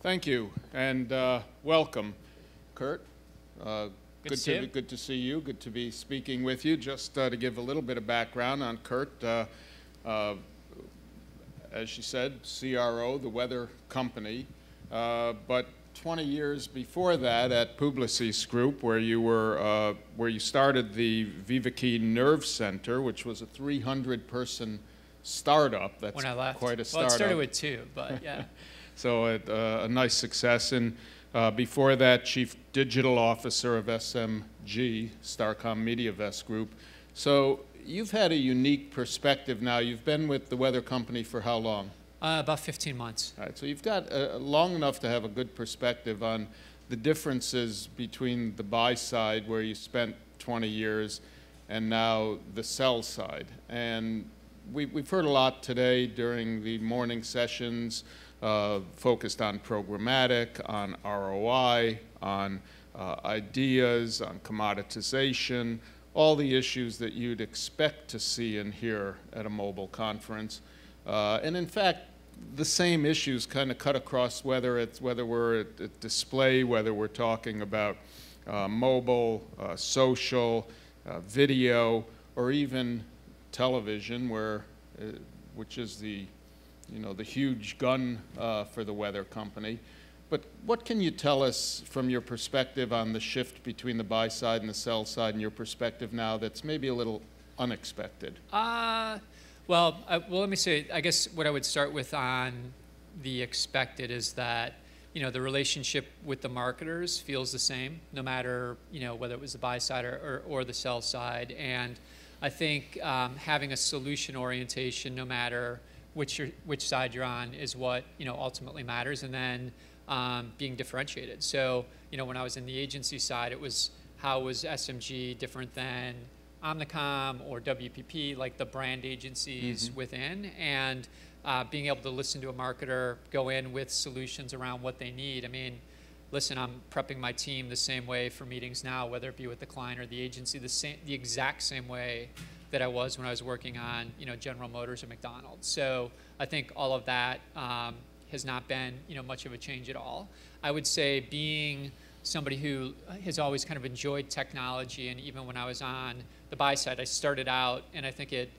Thank you, and welcome, Kurt. Good to see you. Good to be speaking with you. Just to give a little bit of background on Kurt, as you said, CRO, the weather company, but 20 years before that at Publicis Group, where you started the Viva Key Nerve Center, which was a 300-person startup. That's when I left. Quite a startup. Well, it started with 2, but yeah. So a nice success. And before that, Chief Digital Officer of SMG, Starcom MediaVest Group. So you've had a unique perspective now. You've been with the weather company for how long? About 15 months. All right, so you've got long enough to have a good perspective on the differences between the buy side, where you spent 20 years, and now the sell side. And we've heard a lot today during the morning sessions, focused on programmatic, on ROI, on ideas, on commoditization, all the issues that you'd expect to see and hear at a mobile conference. And in fact, the same issues kind of cut across whether we're at display, whether we're talking about mobile, social, video, or even television, which is the huge gun for the weather company. But what can you tell us from your perspective on the shift between the buy side and the sell side, and your perspective now that's maybe a little unexpected? Well, let me say, I guess what I would start with on the expected is that, the relationship with the marketers feels the same, no matter, whether it was the buy side or the sell side. And I think having a solution orientation, no matter which side you're on, is what ultimately matters, and then being differentiated. So when I was in the agency side, it was how was SMG different than Omnicom or WPP, like the brand agencies within, and being able to listen to a marketer, go in with solutions around what they need. I mean, listen, I'm prepping my team the same way for meetings now, whether it be with the client or the agency, the exact same way that I was when I was working on General Motors or McDonald's. So I think all of that has not been much of a change at all. I would say, being somebody who has always kind of enjoyed technology, and even when I was on the buy side, I started out, and I think it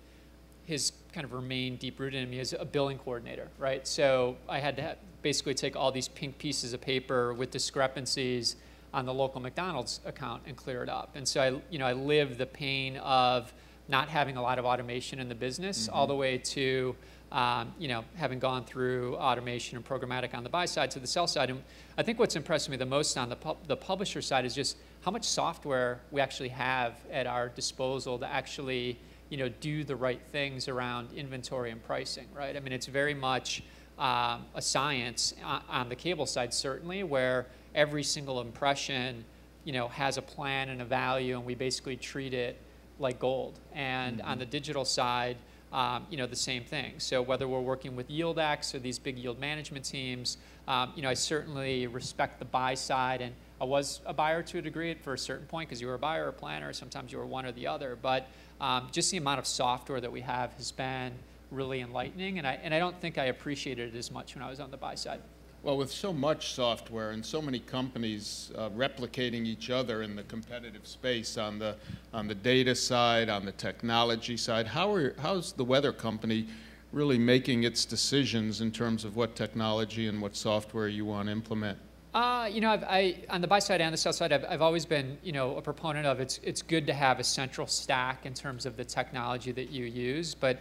has kind of remained deep-rooted in me as a billing coordinator, right? So I had to basically take all these pink pieces of paper with discrepancies on the local McDonald's account and clear it up. And so I lived the pain of not having a lot of automation in the business, all the way to having gone through automation and programmatic on the buy side to the sell side. And I think what's impressed me the most on the publisher side is just how much software we actually have at our disposal to actually do the right things around inventory and pricing, right? I mean, it's very much a science on the cable side, certainly, where every single impression has a plan and a value, and we basically treat it like gold. And on the digital side, the same thing. So whether we're working with YieldX or these big yield management teams, I certainly respect the buy side, and I was a buyer to a degree for a certain point, because you were a buyer or a planner, sometimes you were one or the other. But just the amount of software that we have has been really enlightening, and I don't think I appreciated it as much when I was on the buy side. Well, with so much software and so many companies replicating each other in the competitive space on the data side, on the technology side, how's the weather company really making its decisions in terms of what technology and what software you want to implement? On the buy side and the sell side, I've always been, a proponent of it's good to have a central stack in terms of the technology that you use, but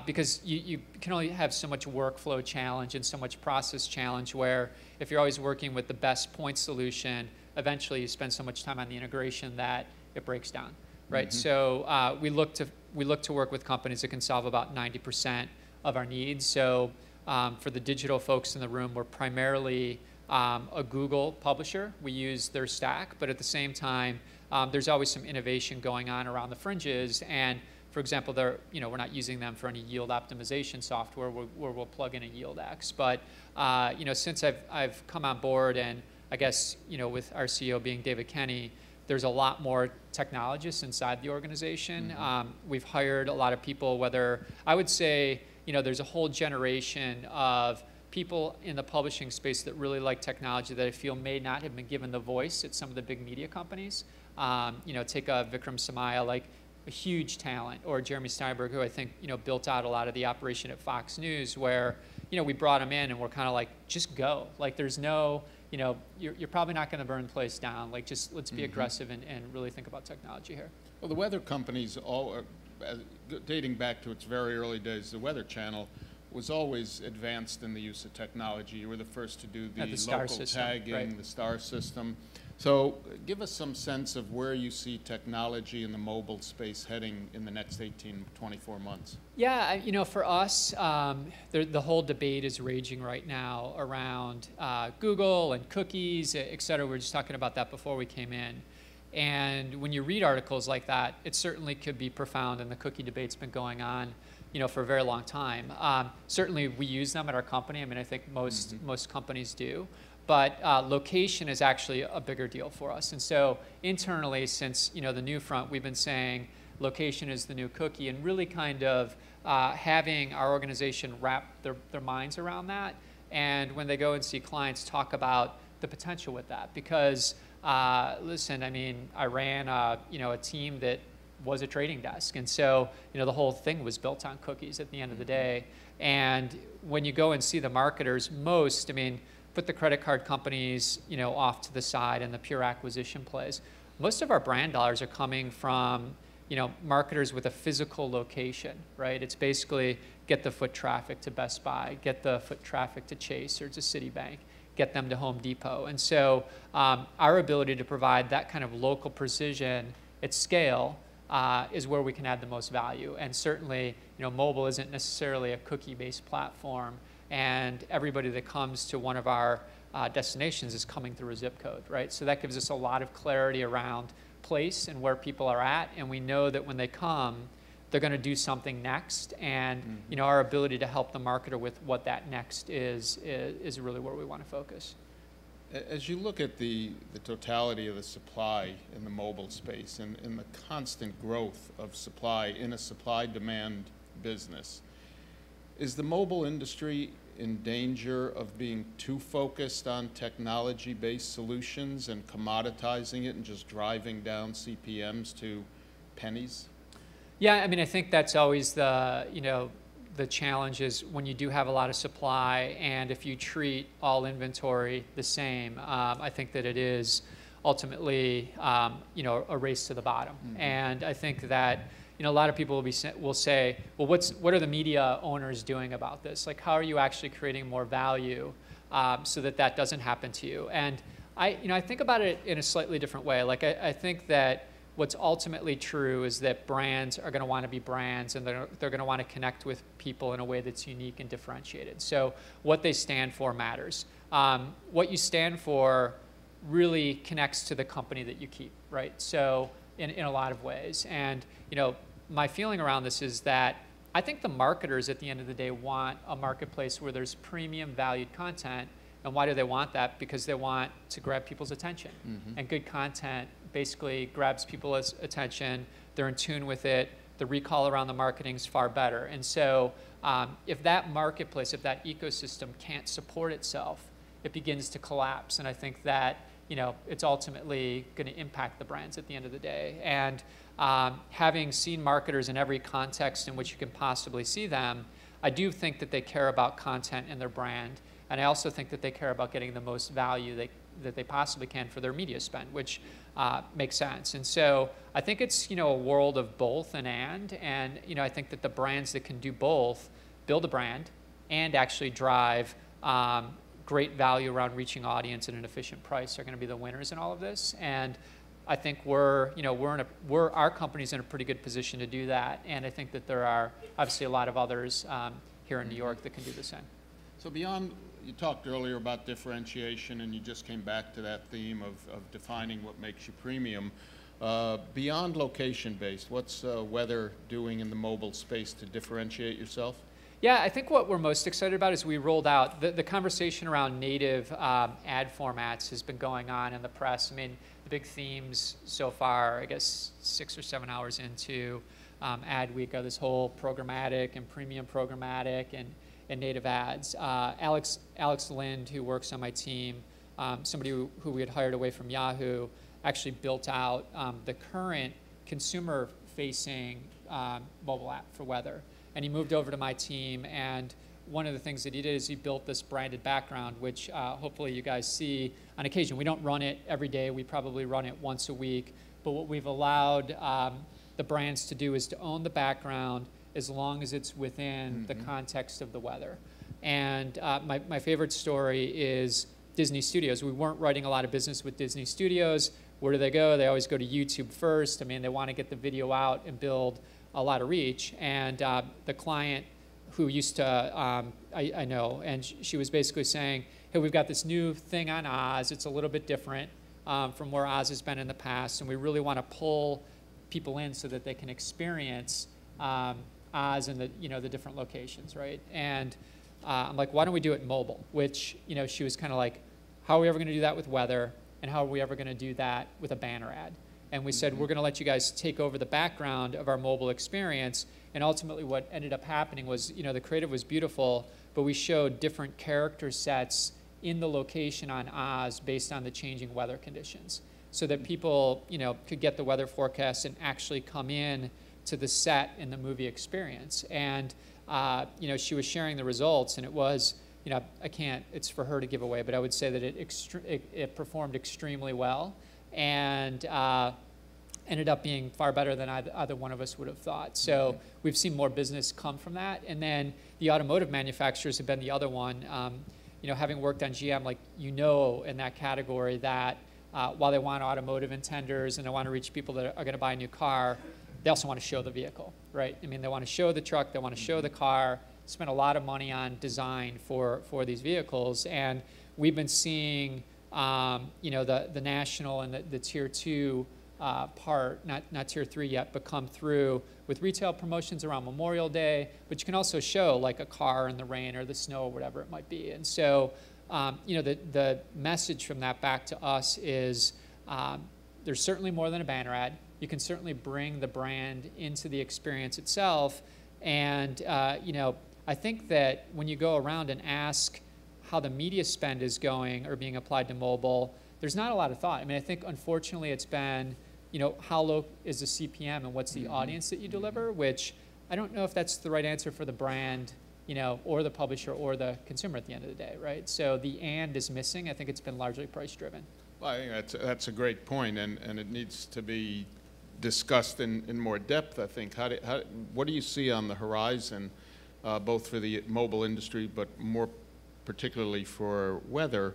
because you can only have so much workflow challenge and so much process challenge, where if you're always working with the best point solution, eventually you spend so much time on the integration that it breaks down, right? So we look to work with companies that can solve about 90% of our needs. So for the digital folks in the room, we're primarily a Google publisher. We use their stack, but at the same time, there's always some innovation going on around the fringes. And for example, we're not using them for any yield optimization software where we'll plug in a YieldX. But since I've come on board, and I guess with our CEO being David Kenny, there's a lot more technologists inside the organization. We've hired a lot of people. I would say there's a whole generation of people in the publishing space that really like technology that I feel may not have been given the voice at some of the big media companies. You know, take a Vikram Samaya, like a huge talent, or Jeremy Steinberg, who I think, you know, built out a lot of the operation at Fox News, where, you know, we brought him in and we're kind of like, just go. Like, there's no, you know, you're probably not going to burn the place down. Like, just let's be aggressive and really think about technology here. Well, the weather companies, dating back to its very early days, the Weather Channel was always advanced in the use of technology. You were the first to do the local system, tagging, right. the star system. So give us some sense of where you see technology in the mobile space heading in the next 18, 24 months. Yeah, you know, for us, the whole debate is raging right now around Google and cookies, et cetera. We were just talking about that before we came in. And when you read articles like that, it certainly could be profound, and the cookie debate's been going on, you know, for a very long time. Certainly we use them at our company. I mean, I think most companies do. But location is actually a bigger deal for us. And so internally, since, you know, the new front, we've been saying location is the new cookie, and really kind of having our organization wrap their minds around that. And when they go and see clients, talk about the potential with that. Because listen, I mean, I ran you know, a team that was a trading desk. And so, you know, the whole thing was built on cookies at the end of the day. And when you go and see the marketers, I mean, put the credit card companies, you know, off to the side and the pure acquisition plays. Most of our brand dollars are coming from, you know, marketers with a physical location, right? It's basically get the foot traffic to Best Buy, get the foot traffic to Chase or to Citibank, get them to Home Depot. And so our ability to provide that kind of local precision at scale is where we can add the most value. And certainly, you know, mobile isn't necessarily a cookie-based platform, and everybody that comes to one of our destinations is coming through a zip code, right? So that gives us a lot of clarity around place and where people are at, and we know that when they come, they're going to do something next, and you know, our ability to help the marketer with what that next is really where we want to focus. As you look at the totality of the supply in the mobile space and the constant growth of supply in a supply-demand business, is the mobile industry in danger of being too focused on technology-based solutions and commoditizing it and just driving down CPMs to pennies? Yeah, I mean, I think that's always the, you know, the challenge is when you do have a lot of supply, and if you treat all inventory the same, I think that it is ultimately, you know, a race to the bottom. And I think that, you know, a lot of people will say, well, what are the media owners doing about this? Like, how are you actually creating more value so that that doesn't happen to you? And I think about it in a slightly different way. Like, I think that what's ultimately true is that brands are going to want to be brands, and they're going to want to connect with people in a way that's unique and differentiated. So what they stand for matters. What you stand for really connects to the company that you keep, right? So in a lot of ways. And, you know, my feeling around this is that I think the marketers at the end of the day want a marketplace where there's premium valued content. And why do they want that? Because they want to grab people's attention. And good content basically grabs people's attention. They're in tune with it. The recall around the marketing is far better. And so if that marketplace, if that ecosystem can't support itself, it begins to collapse. And I think that, you know, it's ultimately going to impact the brands at the end of the day. And having seen marketers in every context in which you can possibly see them, I do think that they care about content and their brand. And I also think that they care about getting the most value that they possibly can for their media spend, which makes sense. And so I think it's, you know, a world of both and, you know, I think that the brands that can do both, build a brand and actually drive great value around reaching audience at an efficient price are going to be the winners in all of this. And I think our company's in a pretty good position to do that. And I think that there are obviously a lot of others here in New York that can do the same. So beyond, you talked earlier about differentiation, and you just came back to that theme of defining what makes you premium. Beyond location-based, what's Weather doing in the mobile space to differentiate yourself? Yeah, I think what we're most excited about is we rolled out, the conversation around native ad formats has been going on in the press. I mean, the big themes so far, I guess 6 or 7 hours into Ad Week, are this whole programmatic and premium programmatic and native ads. Alex Lind, who works on my team, somebody who we had hired away from Yahoo, actually built out the current consumer-facing mobile app for weather. And he moved over to my team, and one of the things that he did is he built this branded background, which hopefully you guys see on occasion. We don't run it every day. We probably run it once a week. But what we've allowed the brands to do is to own the background as long as it's within the context of the weather. And my favorite story is Disney Studios. We weren't writing a lot of business with Disney Studios. Where do they go? They always go to YouTube first. I mean, they want to get the video out and build a lot of reach. And the client who used to, I know, and she was basically saying, hey, we've got this new thing on Oz. It's a little bit different from where Oz has been in the past, and we really want to pull people in so that they can experience Oz in the different locations, right? And I'm like, why don't we do it mobile? Which, she was kind of like, how are we ever going to do that with weather? And how are we ever going to do that with a banner ad? And we said, we're going to let you guys take over the background of our mobile experience. And ultimately what ended up happening was, the creative was beautiful, but we showed different character sets in the location on Oz based on the changing weather conditions, so that people, could get the weather forecast and actually come in to the set in the movie experience. And, she was sharing the results, and it was, it's for her to give away, but I would say that it performed extremely well, and ended up being far better than either one of us would have thought. So we've seen more business come from that. And then the automotive manufacturers have been the other one. Having worked on GM, in that category that while they want automotive intenders and they want to reach people that are going to buy a new car, they also want to show the vehicle, right? I mean, they want to show the truck, they want to show the car, spend a lot of money on design for these vehicles. And we've been seeing, the national and the tier 2 part, not tier 3 yet, but come through with retail promotions around Memorial Day, but you can also show like a car in the rain or the snow or whatever it might be. And so, the message from that back to us is there's certainly more than a banner ad. You can certainly bring the brand into the experience itself. And, I think that when you go around and ask how the media spend is going or being applied to mobile, there's not a lot of thought. I mean, I think unfortunately it's been, how low is the CPM and what's the audience that you deliver, which I don't know if that's the right answer for the brand, or the publisher or the consumer at the end of the day, right? So the and is missing. I think it's been largely price driven. Well, I think that's a great point, and it needs to be discussed in more depth, I think. What do you see on the horizon, both for the mobile industry, but more particularly for weather,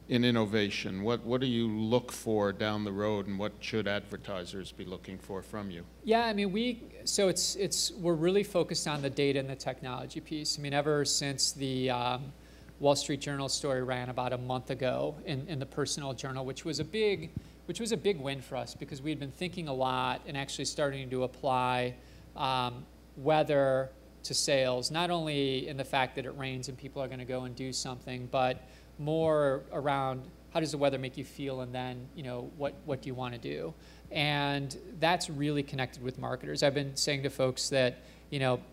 in innovation? What do you look for down the road, and what should advertisers be looking for from you? Yeah, I mean, we're really focused on the data and the technology piece. I mean, ever since the Wall Street Journal story ran about a month ago in the Personal Journal, which was a big win for us, because we had been thinking a lot and actually starting to apply weather to sales, not only in the fact that it rains and people are going to go and do something, but more around how does the weather make you feel, and then what do you want to do. And that's really connected with marketers. I've been saying to folks that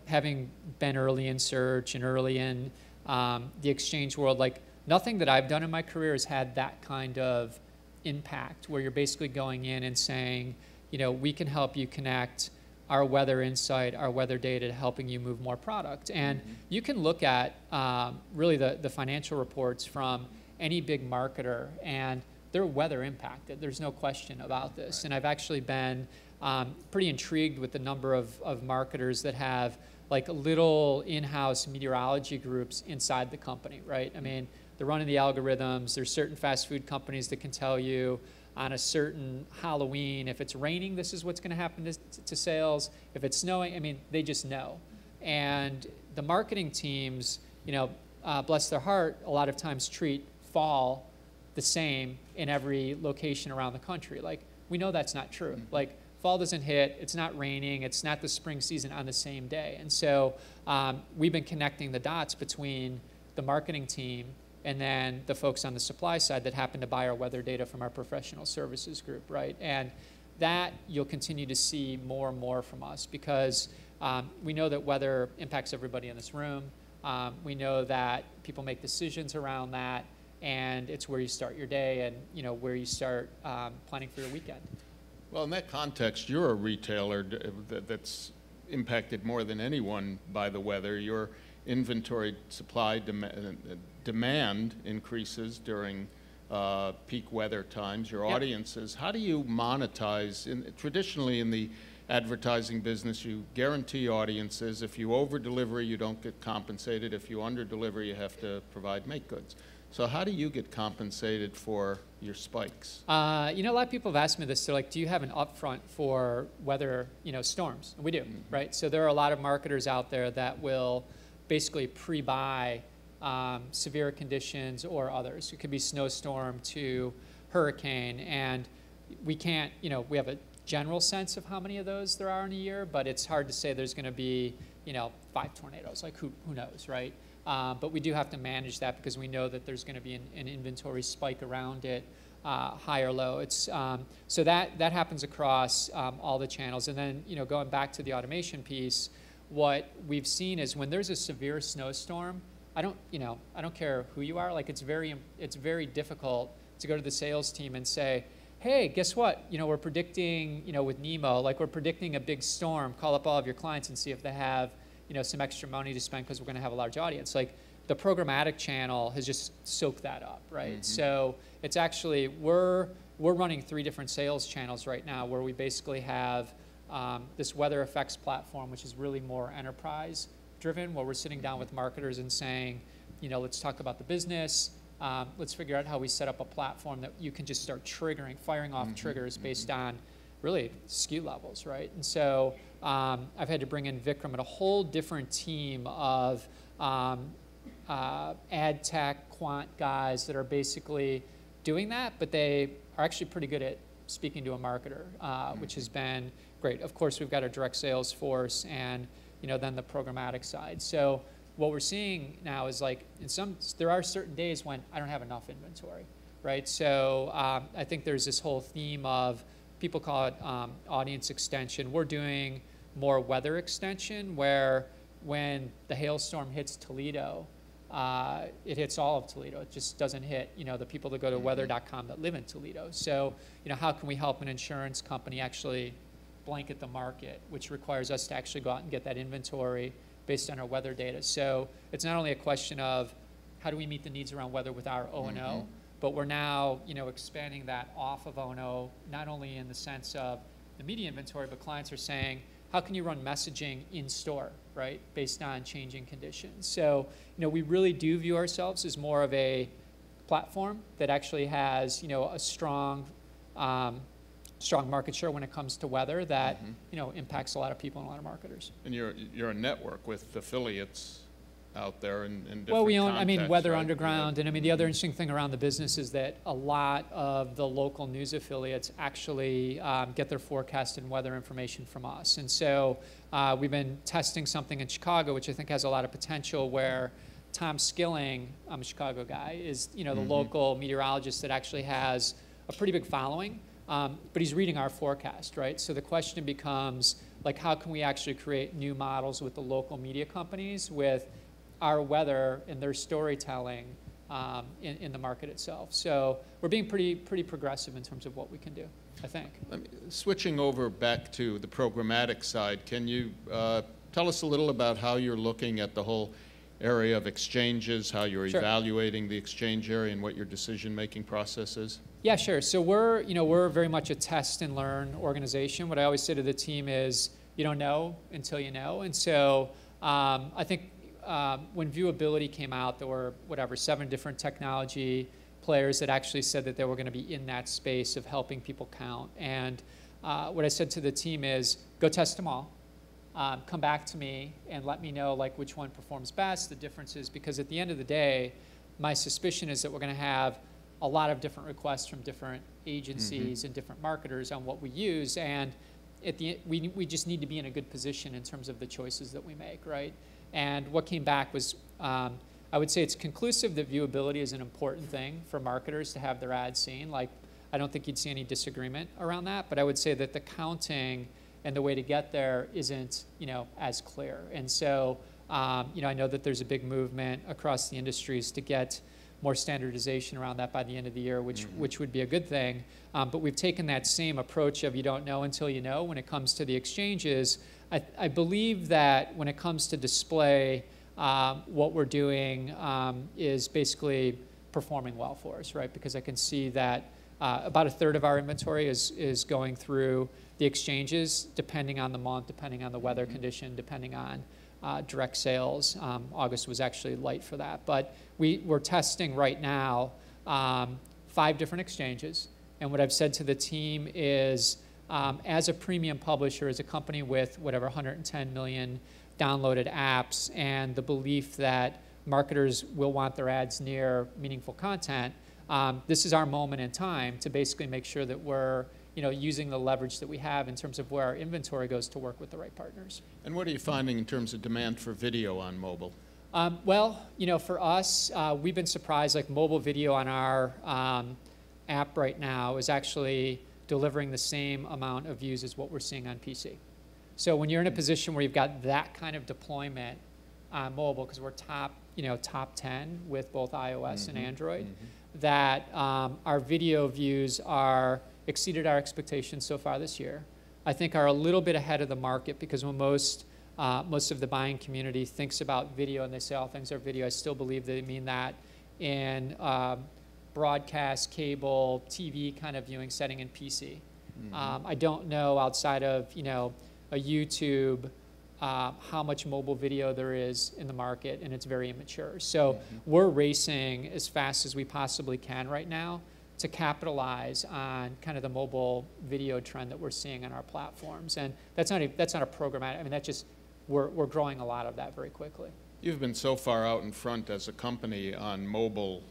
having been early in search and early in the exchange world, nothing that I've done in my career has had that kind of impact, where you're basically going in and saying, we can help you connect our weather insight, our weather data to helping you move more product. And you can look at really the financial reports from any big marketer, and they're weather impacted. There's no question about this. Right. And I've actually been pretty intrigued with the number of marketers that have little in-house meteorology groups inside the company, right? I mean, they're running the algorithms. There's certain fast food companies that can tell you on a certain Halloween, if it's raining, this is what's going to happen to sales. If it's snowing, I mean, they just know. And the marketing teams, bless their heart, a lot of times treat fall the same in every location around the country. We know that's not true. Fall doesn't hit, it's not raining, it's not the spring season on the same day. And so we've been connecting the dots between the marketing team and then the folks on the supply side that happen to buy our weather data from our professional services group, right? And that you'll continue to see more and more from us, because we know that weather impacts everybody in this room. We know that people make decisions around that, and it's where you start your day and, you know, where you start planning for your weekend. Well, in that context, you're a retailer that's impacted more than anyone by the weather. Your inventory supply demand increases during peak weather times. Your audiences, how do you monetize? Traditionally in the advertising business, you guarantee audiences. If you over-deliver, you don't get compensated. If you under-deliver, you have to provide make goods. So how do you get compensated for your spikes? You know, a lot of people have asked me this. They're like, do you have an upfront for weather, you know, storms? And we do, right? So there are a lot of marketers out there that will basically pre-buy severe conditions or others. It could be snowstorm to hurricane. And we can't, you know, we have a general sense of how many of those there are in a year, but it's hard to say there's going to be, you know, 5 tornadoes. Like, who knows, right? But we do have to manage that because we know that there's going to be an inventory spike around it, high or low. It's, so that happens across all the channels. And then, you know, going back to the automation piece, what we've seen is when there's a severe snowstorm, I don't care who you are. Like, it's very difficult to go to the sales team and say, hey, guess what? You know, we're predicting, you know, with Nemo, like we're predicting a big storm. Call up all of your clients and see if they have, you know, some extra money to spend because we're going to have a large audience. Like, the programmatic channel has just soaked that up, right? So it's actually, we're running 3 different sales channels right now where we basically have this weather effects platform, which is really more enterprise driven, where we're sitting down with marketers and saying, you know, let's talk about the business. Let's figure out how we set up a platform that you can just start firing off triggers based on really SKU levels, right? And so I've had to bring in Vikram and a whole different team of ad tech, quant guys that are basically doing that, but they are actually pretty good at speaking to a marketer, which has been great. Of course, we've got our direct sales force and, you know, then the programmatic side. So what we're seeing now is, like, there are certain days when I don't have enough inventory, right? So I think there's this whole theme of, people call it audience extension. We're doing more weather extension, where when the hailstorm hits Toledo, it hits all of Toledo. It just doesn't hit, you know, the people that go to weather.com that live in Toledo. So, you know, how can we help an insurance company actually blanket the market, which requires us to actually go out and get that inventory based on our weather data. So it's not only a question of how do we meet the needs around weather with our O&O, but we're now, you know, expanding that off of O&O, not only in the sense of the media inventory, but clients are saying, how can you run messaging in store, right, based on changing conditions? So, you know, we really do view ourselves as more of a platform that actually has, you know, a strong market share when it comes to weather that, you know, impacts a lot of people and a lot of marketers. And you're a network with affiliates out there in different Well, we own, contexts, Weather right? Underground, and I mean, the other interesting thing around the business is that a lot of the local news affiliates actually get their forecast and weather information from us. And so we've been testing something in Chicago, which I think has a lot of potential, where Tom Skilling, I'm a Chicago guy, is, you know, the local meteorologist that actually has a pretty big following, but he's reading our forecast, right? So the question becomes, like, how can we actually create new models with the local media companies with our weather and their storytelling in the market itself? So we're being pretty progressive in terms of what we can do, I think. Switching over back to the programmatic side, can you tell us a little about how you're looking at the whole area of exchanges, how you're evaluating the exchange area, and what your decision-making process is? Yeah, sure. So we're very much a test and learn organization. What I always say to the team is, you don't know until you know. And so I think when viewability came out, there were, 7 different technology players that actually said that they were going to be in that space of helping people count. And what I said to the team is, go test them all. Come back to me and let me know, like, which one performs best, the differences, because at the end of the day, my suspicion is that we're going to have a lot of different requests from different agencies and different marketers on what we use, and we just need to be in a good position in terms of the choices that we make, right? And what came back was, I would say it's conclusive that viewability is an important thing for marketers to have their ads seen. Like, I don't think you'd see any disagreement around that, but I would say that the counting and the way to get there isn't, you know, as clear. And so I know that there's a big movement across the industries to get more standardization around that by the end of the year, which would be a good thing. But we've taken that same approach of you don't know until you know when it comes to the exchanges. I believe that when it comes to display, what we're doing is basically performing well for us, right? Because I can see that about a third of our inventory is going through the exchanges, depending on the month, depending on the weather condition, depending on direct sales. August was actually light for that. But we're testing right now 5 different exchanges. And what I've said to the team is, as a premium publisher, as a company with whatever 110 million downloaded apps, and the belief that marketers will want their ads near meaningful content, this is our moment in time to basically make sure that we're using the leverage that we have in terms of where our inventory goes to work with the right partners. And what are you finding in terms of demand for video on mobile? Well, for us, we've been surprised, like mobile video on our app right now is actually delivering the same amount of views as what we're seeing on PC. So when you're in a position where you've got that kind of deployment on mobile, because we're top 10 with both iOS and Android, that our video views exceeded our expectations so far this year. I think are a little bit ahead of the market, because when most of the buying community thinks about video and they say all things are video, I still believe they mean that in broadcast, cable, TV kind of viewing setting in PC. I don't know outside of a YouTube how much mobile video there is in the market, and it's very immature. So we're racing as fast as we possibly can right now to capitalize on kind of the mobile video trend that we're seeing on our platforms. And that's not a programmatic, I mean, that's just, we're growing a lot of that very quickly. You've been so far out in front as a company on mobile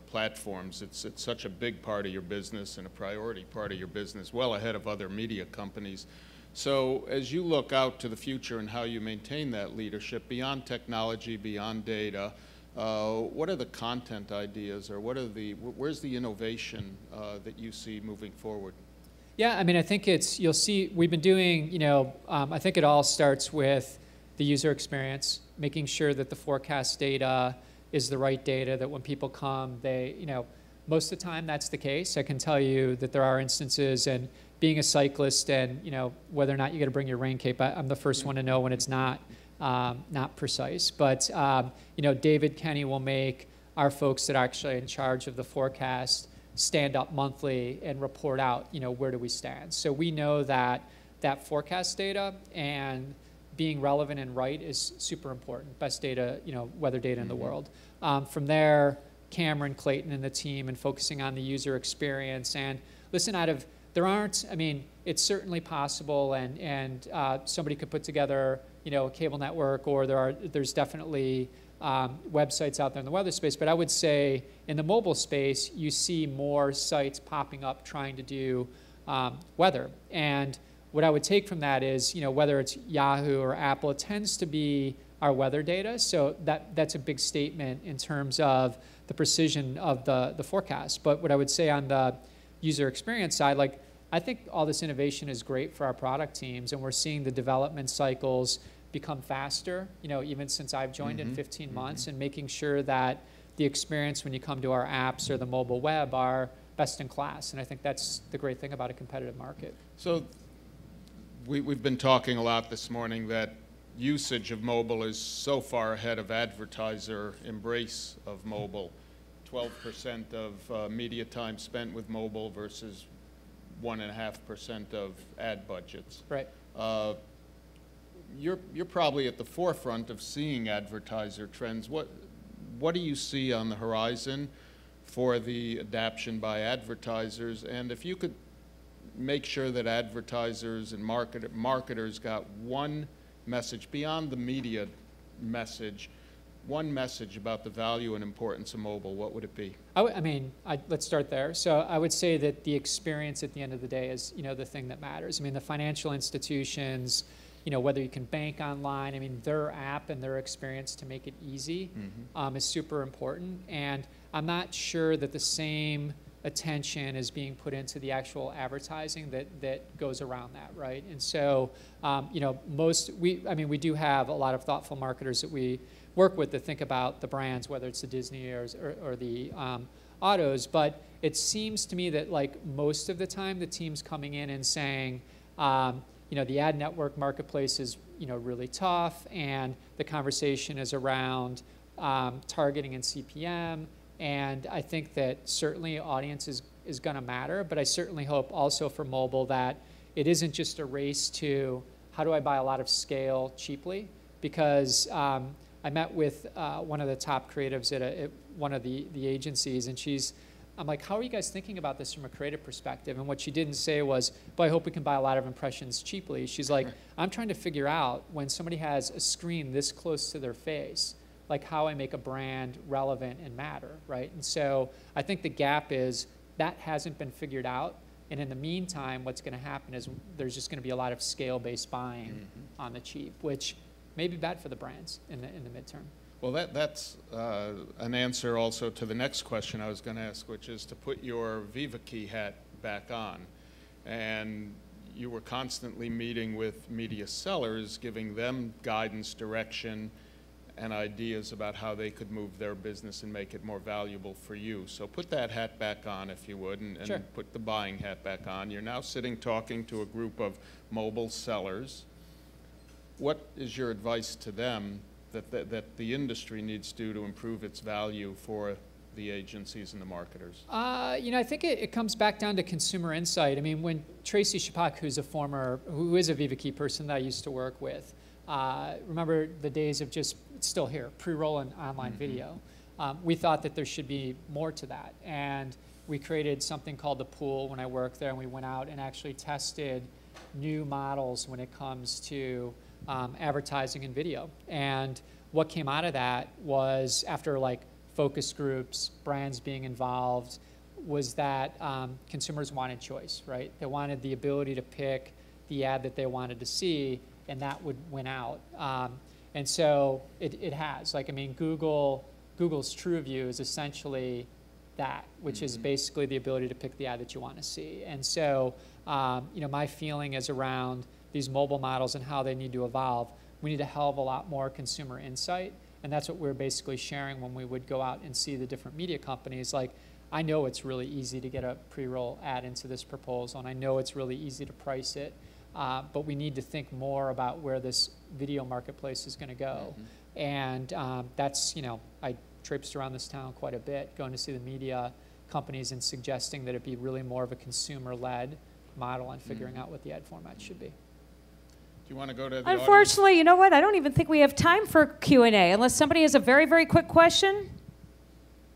platforms. It's such a big part of your business and a priority part of your business, well ahead of other media companies. So as you look out to the future and how you maintain that leadership beyond technology, beyond data, what are the content ideas, or where's the innovation that you see moving forward? Yeah, I mean, I think you'll see, we've been doing, I think it all starts with the user experience, making sure that the forecast data is the right data, that when people come, most of the time that's the case. I can tell you that there are instances, and being a cyclist and, whether or not you got to bring your rain cape, I'm the first one to know when it's not precise. But, David Kenny will make our folks that are actually in charge of the forecast stand up monthly and report out, where do we stand. So we know that forecast data and being relevant and right is super important. Best data, weather data in the world. From there, Cameron, Clayton, and the team, and focusing on the user experience. And listen, it's certainly possible, and somebody could put together, a cable network, or there's definitely websites out there in the weather space. But I would say in the mobile space, you see more sites popping up trying to do weather. And what I would take from that is, whether it's Yahoo or Apple, it tends to be our weather data. So that's a big statement in terms of the precision of the forecast. But what I would say on the user experience side, I think all this innovation is great for our product teams, and we're seeing the development cycles become faster, even since I've joined in 15 months, and making sure that the experience when you come to our apps or the mobile web are best in class. And I think that's the great thing about a competitive market. So we've been talking a lot this morning that usage of mobile is so far ahead of advertiser embrace of mobile. 12% of media time spent with mobile versus 1.5% of ad budgets. Right. You're probably at the forefront of seeing advertiser trends. What do you see on the horizon for the adoption by advertisers? And if you could make sure that advertisers and marketers got one message beyond the media message, one message about the value and importance of mobile, what would it be? Let's start there. So I would say that the experience at the end of the day is, the thing that matters. The financial institutions, whether you can bank online, their app and their experience to make it easy is super important. And I'm not sure that the same attention is being put into the actual advertising that goes around that, right? And so, you know, we do have a lot of thoughtful marketers that we work with that think about the brands, whether it's the Disney or the autos, but it seems to me that like most of the time the team's coming in and saying, you know, the ad network marketplace is, you know, really tough, and the conversation is around targeting and CPM. And I think that certainly audience is going to matter, but I certainly hope also for mobile that it isn't just a race to how do I buy a lot of scale cheaply, because I met with one of the top creatives at one of the agencies, and I'm like, how are you guys thinking about this from a creative perspective? And what she didn't say was, but I hope we can buy a lot of impressions cheaply. She's like, I'm trying to figure out when somebody has a screen this close to their face, like how I make a brand relevant and matter, right? And so I think the gap is that hasn't been figured out. And in the meantime, what's going to happen is there's just going to be a lot of scale-based buying on the cheap, which may be bad for the brands in the midterm. Well, that's an answer also to the next question I was going to ask, which is to put your Viva Key hat back on. And you were constantly meeting with media sellers, giving them guidance, direction, and ideas about how they could move their business and make it more valuable for you. So put that hat back on, if you would, and Sure. put the buying hat back on. You're now sitting talking to a group of mobile sellers. What is your advice to them that the industry needs to do to improve its value for the agencies and the marketers? You know, I think it comes back down to consumer insight. I mean, when Tracy Shapak, who is a Viva Key person that I used to work with, remember the days of just, it's still here, pre-roll and online video. We thought that there should be more to that. And we created something called the Pool when I worked there, and we went out and actually tested new models when it comes to advertising and video. And what came out of that was, after like focus groups, brands being involved, was that consumers wanted choice, right? They wanted the ability to pick the ad that they wanted to see, and that would win out. And so it has. Like, I mean, Google's TrueView is essentially that, which is basically the ability to pick the ad that you want to see. And so, you know, my feeling is around these mobile models and how they need to evolve. We need a hell of a lot more consumer insight, and that's what we're basically sharing when we would go out and see the different media companies. Like, I know it's really easy to get a pre-roll ad into this proposal, and I know it's really easy to price it, but we need to think more about where this video marketplace is going to go. And that's, you know, I traipsed around this town quite a bit, going to see the media companies and suggesting that it be really more of a consumer-led model and figuring out what the ad format should be. Do you want to go to the Unfortunately, audience? you know what? I don't even think we have time for Q&A unless somebody has a very, very quick question.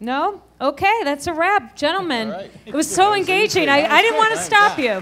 No? Okay, that's a wrap. Gentlemen, All right. it was so engaging. I didn't want to stop you.